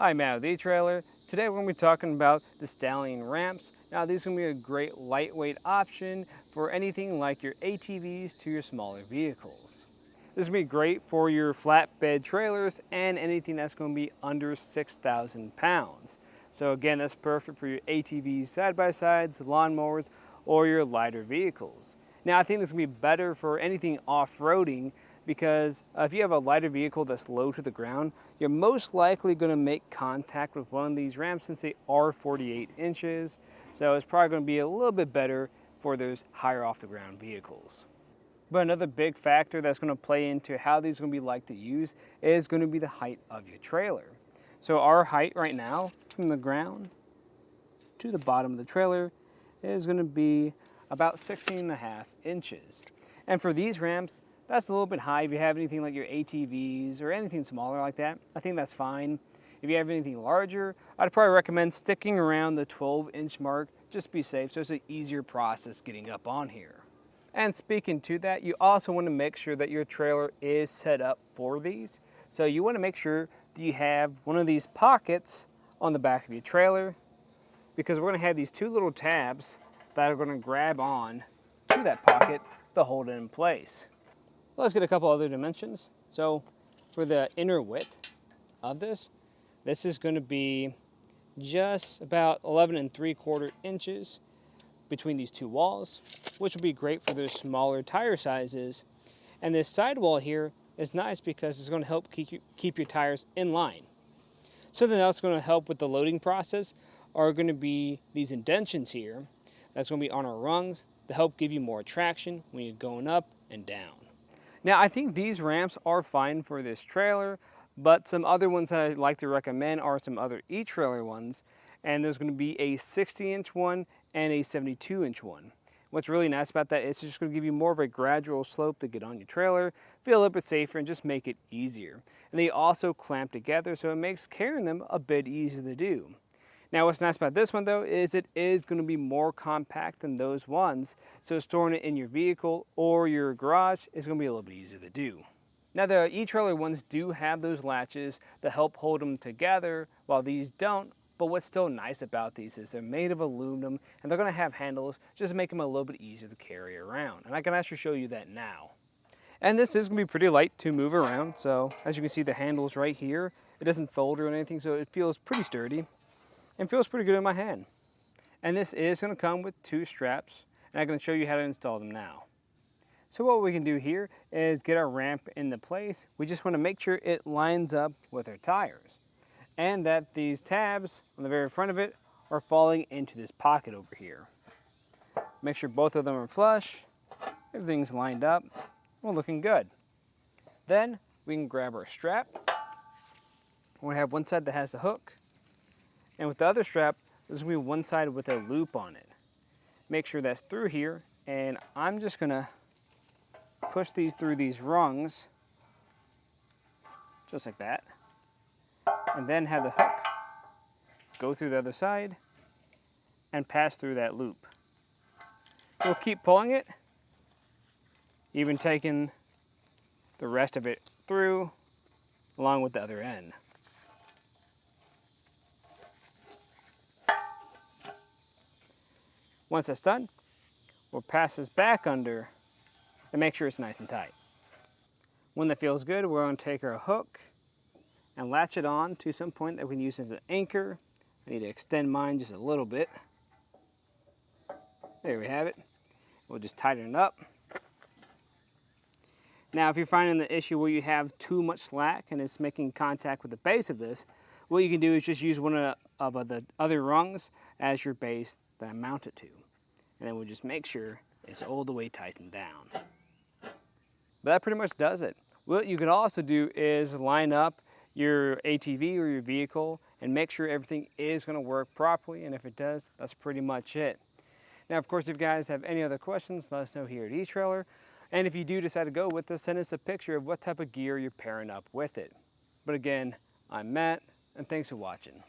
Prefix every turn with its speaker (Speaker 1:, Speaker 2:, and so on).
Speaker 1: Hi, Matt with eTrailer. Today we're going to be talking about the Stallion Ramps. Now these are going to be a great lightweight option for anything like your ATVs to your smaller vehicles. This is going to be great for your flatbed trailers and anything that's going to be under 6,000 pounds. So again, that's perfect for your ATVs, side-by-sides, lawnmowers, or your lighter vehicles. Now I think this is going to be better for anything off-roading because if you have a lighter vehicle that's low to the ground, you're most likely going to make contact with one of these ramps since they are 48 inches. So it's probably going to be a little bit better for those higher off the ground vehicles. But another big factor that's going to play into how these are going to be like to use is going to be the height of your trailer. So our height right now from the ground to the bottom of the trailer is going to be about 16.5 inches. And for these ramps, that's a little bit high. If you have anything like your ATVs or anything smaller like that, I think that's fine. If you have anything larger, I'd probably recommend sticking around the 12-inch mark, just to be safe, so it's an easier process getting up on here. And speaking to that, you also want to make sure that your trailer is set up for these. So you want to make sure that you have one of these pockets on the back of your trailer, because we're going to have these two little tabs that are going to grab on to that pocket to hold it in place. Let's get a couple other dimensions. So for the inner width of this is going to be just about 11.75 inches between these two walls, which will be great for those smaller tire sizes. And this sidewall here is nice because it's going to help keep your tires in line. Something else going to help with the loading process are going to be these indentions here. That's going to be on our rungs to help give you more traction when you're going up and down. Now, I think these ramps are fine for this trailer, but some other ones that I'd like to recommend are some other eTrailer ones, and there's going to be a 60-inch one and a 72-inch one. What's really nice about that is it's just going to give you more of a gradual slope to get on your trailer, feel a little bit safer, and just make it easier. And they also clamp together, so it makes carrying them a bit easier to do. Now, what's nice about this one, though, is it is going to be more compact than those ones, so storing it in your vehicle or your garage is going to be a little bit easier to do. Now, the eTrailer ones do have those latches to help hold them together, while these don't, but what's still nice about these is they're made of aluminum, and they're going to have handles just to make them a little bit easier to carry around, and I can actually show you that now. And this is going to be pretty light to move around, so as you can see, the handles right here, it doesn't fold or anything, so it feels pretty sturdy and feels pretty good in my hand. And this is going to come with two straps, and I'm going to show you how to install them now. So what we can do here is get our ramp into place. We just want to make sure it lines up with our tires, and that these tabs on the very front of it are falling into this pocket over here. Make sure both of them are flush, everything's lined up, we're looking good. Then we can grab our strap. We have one side that has the hook, and with the other strap, there's going to be one side with a loop on it. Make sure that's through here, and I'm just going to push these through these rungs, just like that, and then have the hook go through the other side and pass through that loop. We'll keep pulling it, even taking the rest of it through along with the other end. Once that's done, we'll pass this back under and make sure it's nice and tight. When that feels good, we're going to take our hook and latch it on to some point that we can use as an anchor. I need to extend mine just a little bit. There we have it. We'll just tighten it up. Now, if you're finding the issue where you have too much slack and it's making contact with the base of this, what you can do is just use one of the other rungs as your base that I mount it to. And then we'll just make sure it's all the way tightened down. But that pretty much does it. What you can also do is line up your ATV or your vehicle and make sure everything is going to work properly, and if it does, that's pretty much it. Now, of course, if you guys have any other questions, let us know here at eTrailer. And if you do decide to go with this, send us a picture of what type of gear you're pairing up with it. But again, I'm Matt, and thanks for watching.